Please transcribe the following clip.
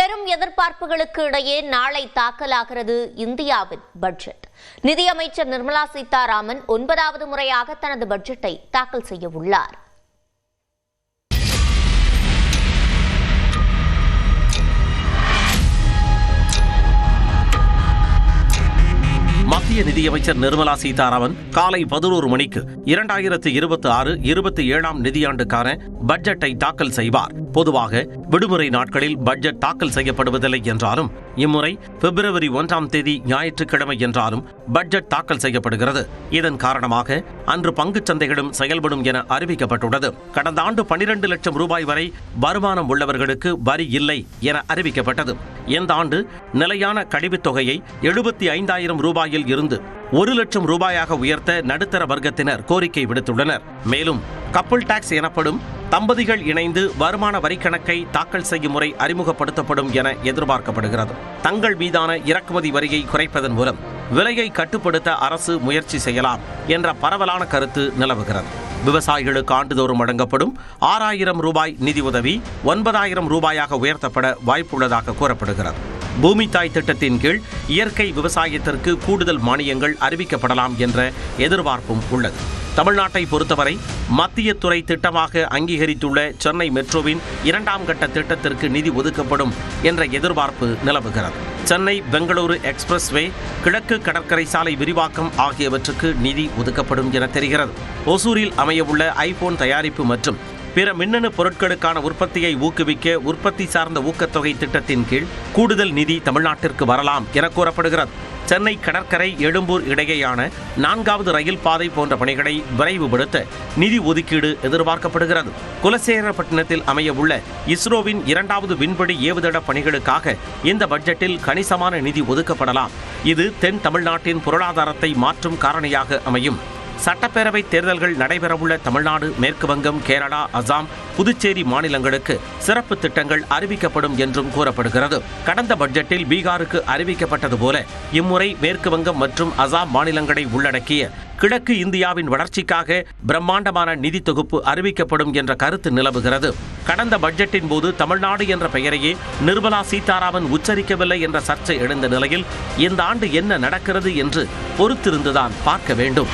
பெரும் எதிர்பார்ப்புகளுக்கு இடையே நாளை தாக்கலாகிறது இந்தியாவின் பட்ஜெட். நிதியமைச்சர் நிர்மலா சீதாராமன் 9வது முறையாக தனது பட்ஜெட்டை தாக்கல் செய்ய உள்ளார். மத்திய நிதியமைச்சர் நிர்மலா சீதாராமன் காலை 11 மணிக்கு 2026-27 நிதியாண்டுக்கான பட்ஜெட்டை தாக்கல் செய்வார். பொதுவாக விடுமுறை நாட்களில் பட்ஜெட் தாக்கல் செய்யப்படுவதில்லை என்றாலும் இம்முறை பிப்ரவரி 1ஆம் தேதி ஞாயிற்றுக்கிழமை என்றாலும் பட்ஜெட் தாக்கல் செய்யப்படுகிறது. இதன் காரணமாக அன்று பங்குச் சந்தைகளும் செயல்படும் என அறிவிக்கப்பட்டுள்ளது. கடந்த ஆண்டு 12 லட்சம் ரூபாய் வரை வருமானம் உள்ளவர்களுக்கு வரி இல்லை என அறிவிக்கப்பட்டது. இந்த ஆண்டு நிலையான கழிவுத் தொகையை 75,000 ரூபாயில் இருந்து 1 லட்சம் ரூபாயாக உயர்த்த நடுத்தர வர்க்கத்தினர் கோரிக்கை விடுத்துள்ளனர். மேலும் கப்புள் டாக்ஸ் எனப்படும் தம்பதிகள் இணைந்து வருமான வரி கணக்கை தாக்கல் செய்யும் முறை அறிமுகப்படுத்தப்படும் என எதிர்பார்க்கப்படுகிறது. தங்கள் மீதான இறக்குமதி வரியை குறைப்பதன் மூலம் விலையை கட்டுப்படுத்த அரசு முயற்சி செய்யலாம் என்ற பரவலான கருத்து நிலவுகிறது. விவசாயிகளுக்கு ஆண்டுதோறும் வழங்கப்படும் 6,000 ரூபாய் நிதி உதவி 9,000 ரூபாயாக உயர்த்தப்பட வாய்ப்புள்ளதாக கூறப்படுகிறது. பூமி தாய் திட்டத்தின் கீழ் இயற்கை விவசாயத்திற்கு கூடுதல் மானியங்கள் அறிவிக்கப்படலாம் என்ற எதிர்பார்ப்பும் உள்ளது. தமிழ்நாட்டை பொறுத்தவரை மத்திய துறை திட்டமாக அங்கீகரித்துள்ள சென்னை மெட்ரோவின் 2ஆம் கட்ட திட்டத்திற்கு நிதி ஒதுக்கப்படும் என்ற எதிர்பார்ப்பு நிலவுகிறது. சென்னை பெங்களூரு எக்ஸ்பிரஸ்வே, கிழக்கு கடற்கரை சாலை விரிவாக்கம் ஆகியவற்றுக்கு நிதி ஒதுக்கப்படும் என தெரிகிறது. ஒசூரில் அமையவுள்ள ஐபோன் தயாரிப்பு மற்றும் பிற மின்னணு பொருட்களுக்கான உற்பத்தியை ஊக்குவிக்க உற்பத்தி சார்ந்த ஊக்கத்தொகை திட்டத்தின் கீழ் கூடுதல் நிதி தமிழ்நாட்டிற்கு வரலாம் என கூறப்படுகிறது. சென்னை கடற்கரை எழும்பூர் இடையேயான 4வது ரயில் பாதை போன்ற பணிகளை விரைவுபடுத்த நிதி ஒதுக்கீடு எதிர்பார்க்கப்படுகிறது. குலசேகரப்பட்டினத்தில் அமையவுள்ள இஸ்ரோவின் 2வது விண்வெளி ஏவுதள பணிகளுக்காக இந்த பட்ஜெட்டில் கணிசமான நிதி ஒதுக்கப்படலாம். இது தென் தமிழ்நாட்டின் பொருளாதாரத்தை மாற்றும் காரணியாக அமையும். சட்டப்பேரவை தேர்தல்கள் நடைபெறவுள்ள தமிழ்நாடு, மேற்கு வங்கம், கேரளா, அசாம், புதுச்சேரி மாநிலங்களுக்கு சிறப்பு திட்டங்கள் அறிவிக்கப்படும் என்றும் கூறப்படுகிறது. கடந்த பட்ஜெட்டில் பீகாருக்கு அறிவிக்கப்பட்டது போல இம்முறை மேற்கு வங்கம் மற்றும் அசாம் மாநிலங்களை உள்ளடக்கிய கிழக்கு இந்தியாவின் வளர்ச்சிக்காக பிரம்மாண்டமான நிதி தொகுப்பு அறிவிக்கப்படும் என்ற கருத்து நிலவுகிறது. கடந்த பட்ஜெட்டின் போது தமிழ்நாடு என்ற பெயரையே நிர்மலா சீதாராமன் உச்சரிக்கவில்லை என்ற சர்ச்சை எழுந்த நிலையில் இந்த ஆண்டு என்ன நடக்கிறது என்று பொறுத்திருந்துதான் பார்க்க வேண்டும்.